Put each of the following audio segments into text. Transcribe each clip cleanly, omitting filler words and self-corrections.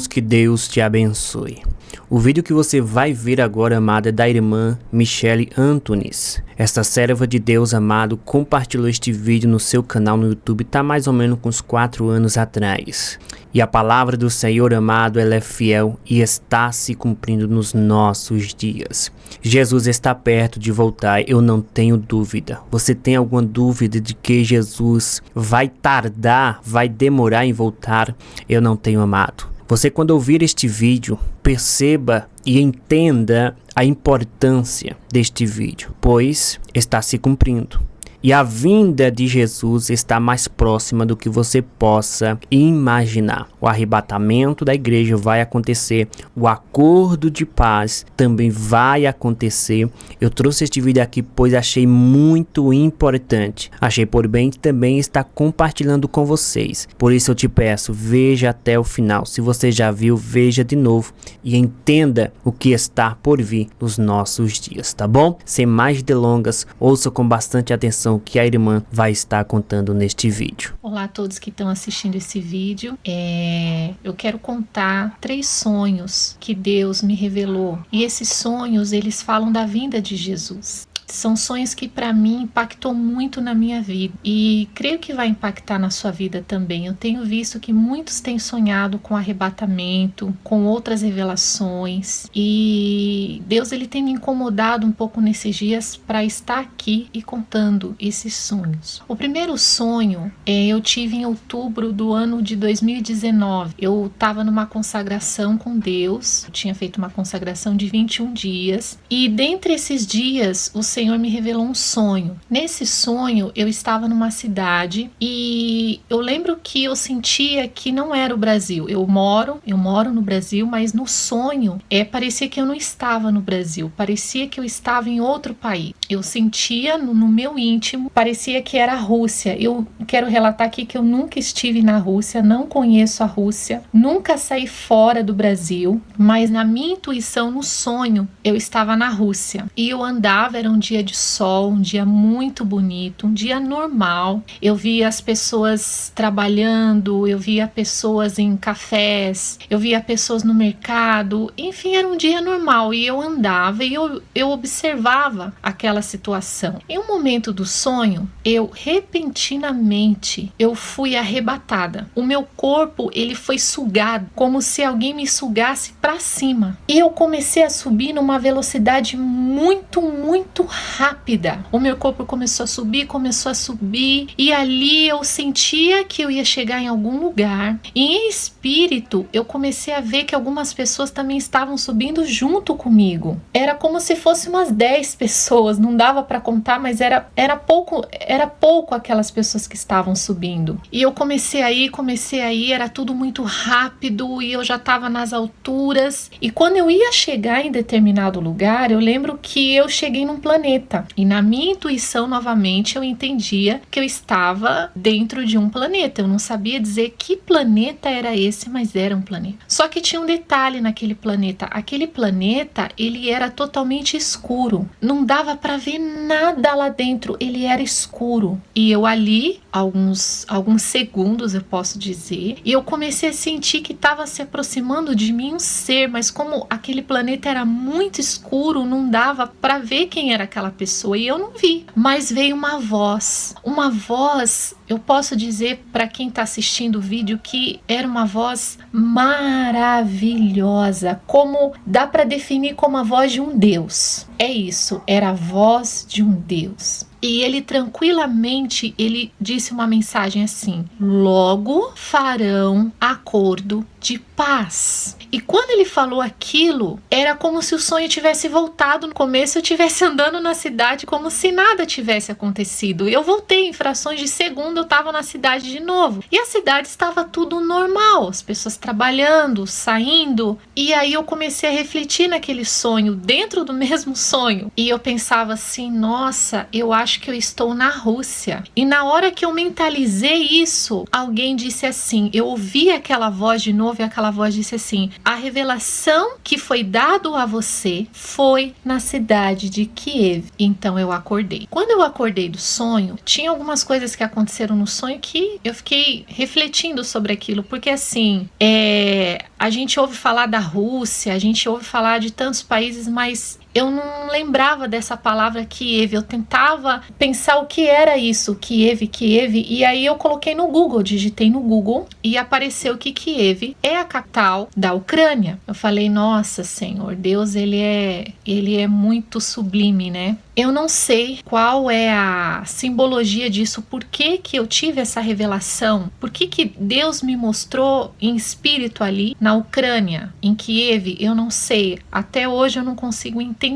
Que Deus te abençoe. O vídeo que você vai ver agora, amado, é da irmã Michele Antunes. Esta serva de Deus, amado, compartilhou este vídeo no seu canal no YouTube, tá mais ou menos com uns 4 anos atrás. E a palavra do Senhor, amado, ela é fiel e está se cumprindo nos nossos dias. Jesus está perto de voltar, eu não tenho dúvida. Você tem alguma dúvida de que Jesus vai tardar, vai demorar em voltar? Eu não tenho, amado. Você, quando ouvir este vídeo, perceba e entenda a importância deste vídeo, pois está se cumprindo. E a vinda de Jesus está mais próxima do que você possa imaginar. O arrebatamento da igreja vai acontecer. O acordo de paz também vai acontecer. Eu trouxe este vídeo aqui pois achei muito importante. Achei por bem também estar compartilhando com vocês. Por isso eu te peço, veja até o final. Se você já viu, veja de novo e entenda o que está por vir nos nossos dias, tá bom? Sem mais delongas, ouça com bastante atenção que a irmã vai estar contando neste vídeo. Olá a todos que estão assistindo esse vídeo. Eu quero contar 3 sonhos que Deus me revelou. E esses sonhos, eles falam da vinda de Jesus. São sonhos que para mim impactou muito na minha vida e creio que vai impactar na sua vida também. Eu tenho visto que muitos têm sonhado com arrebatamento, com outras revelações, e Deus ele tem me incomodado um pouco nesses dias para estar aqui e contando esses sonhos. O primeiro sonho eu tive em outubro do ano de 2019. Eu estava numa consagração com Deus, eu tinha feito uma consagração de 21 dias e dentre esses dias o Senhor me revelou um sonho. Nesse sonho eu estava numa cidade e eu lembro que eu sentia que não era o Brasil. Eu moro no Brasil, mas no sonho parecia que eu não estava no Brasil, parecia que eu estava em outro país. Eu sentia no meu íntimo, parecia que era a Rússia. Eu quero relatar aqui que eu nunca estive na Rússia, não conheço a Rússia, nunca saí fora do Brasil, mas na minha intuição, no sonho, eu estava na Rússia e eu andava, era um dia de sol, um dia muito bonito, um dia normal. Eu via as pessoas trabalhando, eu via pessoas em cafés, eu via pessoas no mercado, enfim, era um dia normal e eu andava e eu observava aquela situação. Em um momento do sonho, repentinamente fui arrebatada. O meu corpo, ele foi sugado, como se alguém me sugasse para cima. E eu comecei a subir numa velocidade muito rápida. O meu corpo começou a subir e ali eu sentia que eu ia chegar em algum lugar. E em espírito, eu comecei a ver que algumas pessoas também estavam subindo junto comigo. Era como se fosse umas 10 pessoas, não dava para contar, mas era pouco aquelas pessoas que estavam subindo. E eu comecei a ir, era tudo muito rápido e eu já estava nas alturas. E quando eu ia chegar em determinado lugar, eu lembro que eu cheguei num planeta. E na minha intuição, novamente, eu entendia que eu estava dentro de um planeta. Eu não sabia dizer que planeta era esse, mas era um planeta. Só que tinha um detalhe naquele planeta. Aquele planeta, ele era totalmente escuro. Não dava para ver nada lá dentro. Ele era escuro. E eu ali, alguns segundos, eu posso dizer, e eu comecei a sentir que estava se aproximando de mim um ser, mas como aquele planeta era muito escuro, não dava para ver quem era aquela pessoa e eu não vi. Mas veio uma voz, eu posso dizer para quem está assistindo o vídeo que era uma voz maravilhosa, como dá para definir como a voz de um Deus. É isso, era a voz de um Deus. E ele tranquilamente, ele disse uma mensagem assim: logo farão acordo de paz. E quando ele falou aquilo, era como se o sonho tivesse voltado. No começo eu estivesse andando na cidade como se nada tivesse acontecido. Eu voltei em frações de segundo, eu estava na cidade de novo. E a cidade estava tudo normal, as pessoas trabalhando, saindo. E aí eu comecei a refletir naquele sonho, dentro do mesmo sonho. E eu pensava assim, nossa, eu acho que eu estou na Rússia. E na hora que eu mentalizei isso, alguém disse assim, eu ouvi aquela voz de novo e aquela voz disse assim, a revelação que foi dado a você foi na cidade de Kiev. Então eu acordei. Quando eu acordei do sonho, tinha algumas coisas que aconteceram no sonho que eu fiquei refletindo sobre aquilo, porque assim, a gente ouve falar da Rússia, a gente ouve falar de tantos países, mas eu não lembrava dessa palavra Kiev. Eu tentava pensar o que era isso, Kiev, e aí eu coloquei no Google, digitei no Google e apareceu que Kiev é a capital da Ucrânia. Eu falei, nossa Senhor, Deus, ele é muito sublime, né? Eu não sei qual é a simbologia disso, por que que eu tive essa revelação, por que que Deus me mostrou em espírito ali na Ucrânia, em Kiev, eu não sei, até hoje eu não consigo entender.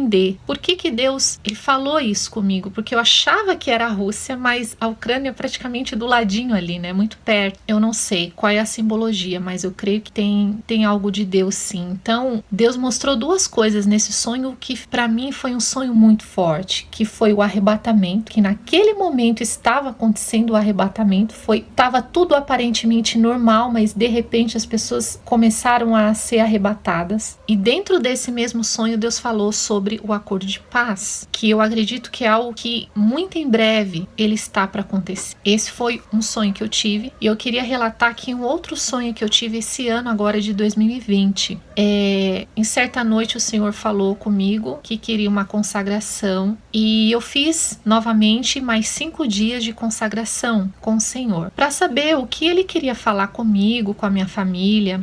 Por que que Deus ele falou isso comigo? Porque eu achava que era a Rússia, mas a Ucrânia é praticamente do ladinho ali, né, muito perto. Eu não sei qual é a simbologia, mas eu creio que tem algo de Deus sim. Então, Deus mostrou duas coisas nesse sonho que para mim foi um sonho muito forte, que foi o arrebatamento, que naquele momento estava acontecendo o arrebatamento, estava tudo aparentemente normal, mas de repente as pessoas começaram a ser arrebatadas. E dentro desse mesmo sonho Deus falou sobre o acordo de paz, que eu acredito que é algo que muito em breve ele está para acontecer. Esse foi um sonho que eu tive e eu queria relatar aqui um outro sonho que eu tive esse ano agora de 2020. Em certa noite o Senhor falou comigo que queria uma consagração e eu fiz novamente mais 5 dias de consagração com o Senhor para saber o que Ele queria falar comigo, com a minha família.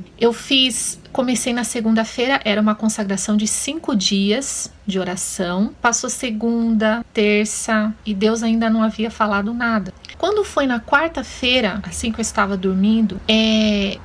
Comecei na segunda-feira, era uma consagração de 5 dias de oração. Passou segunda, terça e Deus ainda não havia falado nada. Quando foi na quarta-feira, assim que eu estava dormindo,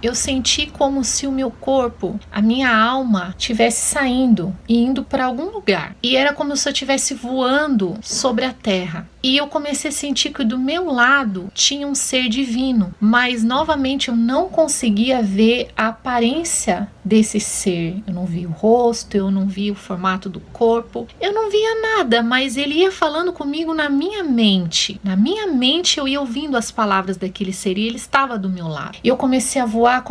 eu senti como se o meu corpo, a minha alma, estivesse saindo e indo para algum lugar. E era como se eu estivesse voando sobre a terra. E eu comecei a sentir que do meu lado tinha um ser divino, mas novamente eu não conseguia ver a aparência desse ser. Eu não vi o rosto, eu não vi o formato do corpo, eu não via nada, mas ele ia falando comigo na minha mente. Na minha mente eu ia ouvindo as palavras daquele ser e ele estava do meu lado. E eu comecei a voar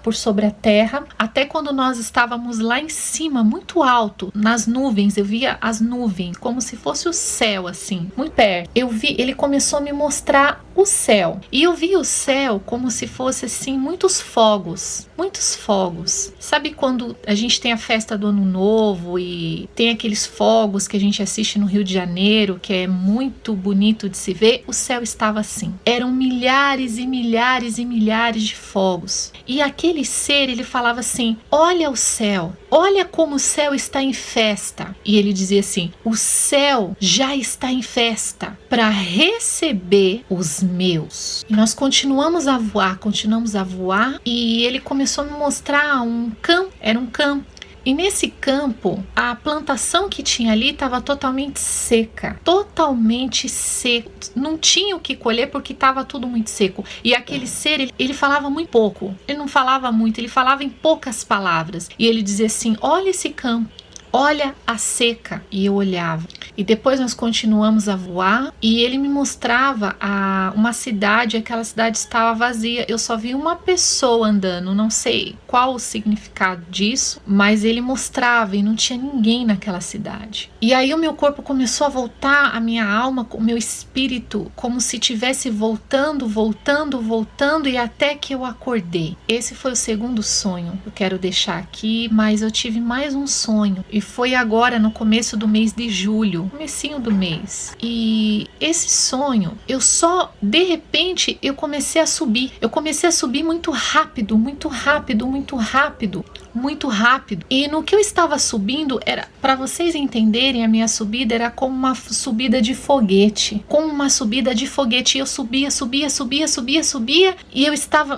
por sobre a terra, até quando nós estávamos lá em cima, muito alto, nas nuvens. Eu via as nuvens como se fosse o céu, assim, muito perto. Ele começou a me mostrar o céu. E eu vi o céu como se fosse assim, muitos fogos. Sabe quando a gente tem a festa do Ano Novo e tem aqueles fogos que a gente assiste no Rio de Janeiro, que é muito bonito de se ver? O céu estava assim. Eram milhares e milhares e milhares de fogos. E aquele ser, ele falava assim, olha o céu, olha como o céu está em festa. E ele dizia assim, o céu já está em festa para receber os meus. E nós continuamos a voar e ele começou a me mostrar um campo, era um campo. E nesse campo, a plantação que tinha ali estava totalmente seca. Não tinha o que colher porque estava tudo muito seco. E aquele ser, ele falava muito pouco. Ele não falava muito, ele falava em poucas palavras. E ele dizia assim, olha esse campo. Olha a seca. E eu olhava. E depois nós continuamos a voar e ele me mostrava uma cidade, aquela cidade estava vazia. Eu só vi uma pessoa andando, não sei qual o significado disso, mas ele mostrava e não tinha ninguém naquela cidade. E aí o meu corpo começou a voltar, a minha alma, o meu espírito, como se estivesse voltando e até que eu acordei. Esse foi o segundo sonho que eu quero deixar aqui, mas eu tive mais um sonho e foi agora no começo do mês de julho, comecinho do mês. E esse sonho, de repente, eu comecei a subir. Eu comecei a subir muito rápido. E no que eu estava subindo, para vocês entenderem, a minha subida era como uma subida de foguete. E eu subia. E eu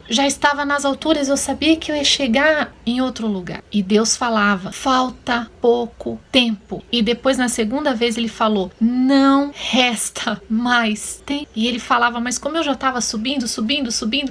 já estava nas alturas, eu sabia que eu ia chegar em outro lugar. E Deus falava, falta pouco tempo. E depois, na segunda vez, ele falou, não resta mais tempo. E ele falava, mas como eu já estava subindo,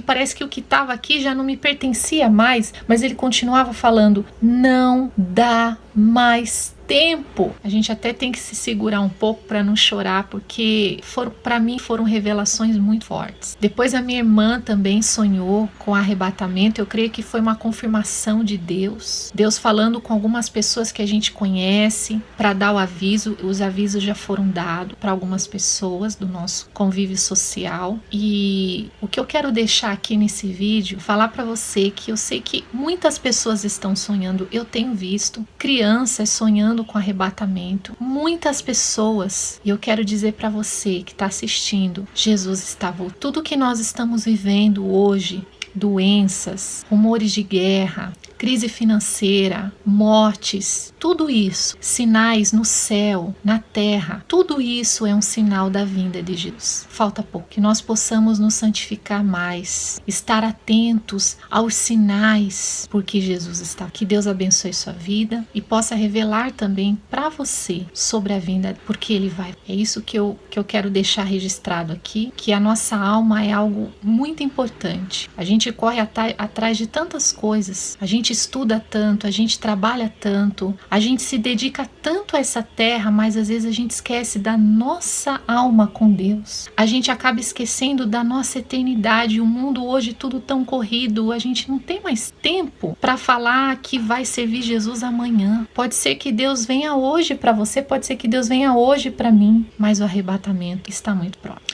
parece que o que estava aqui já não me pertencia mais. Mas ele continuava falando, não dá mais tempo. A gente até tem que se segurar um pouco para não chorar, porque para mim foram revelações muito fortes. Depois a minha irmã também sonhou com o arrebatamento. Eu creio que foi uma confirmação de Deus. Deus falando com algumas pessoas que a gente conhece para dar o aviso. Os avisos já foram dados para algumas pessoas do nosso convívio social. E o que eu quero deixar aqui nesse vídeo, falar para você que eu sei que muitas pessoas estão sonhando. Eu tenho visto crianças sonhando com arrebatamento. Muitas pessoas. E eu quero dizer para você que está assistindo, Jesus está voltando. Tudo que nós estamos vivendo hoje, doenças, rumores de guerra, crise financeira, mortes, tudo isso, sinais no céu, na terra, tudo isso é um sinal da vinda de Jesus. Falta pouco, que nós possamos nos santificar mais, estar atentos aos sinais, porque Jesus está. Que Deus abençoe sua vida e possa revelar também para você sobre a vinda, porque Ele vai. É isso que eu quero deixar registrado aqui, que a nossa alma é algo muito importante. A gente corre atrás de tantas coisas, a gente estuda tanto, a gente trabalha tanto, a gente se dedica tanto a essa terra, mas às vezes a gente esquece da nossa alma com Deus. A gente acaba esquecendo da nossa eternidade. O mundo hoje tudo tão corrido, a gente não tem mais tempo para falar que vai servir Jesus amanhã. Pode ser que Deus venha hoje para você, pode ser que Deus venha hoje para mim, mas o arrebatamento está muito próximo.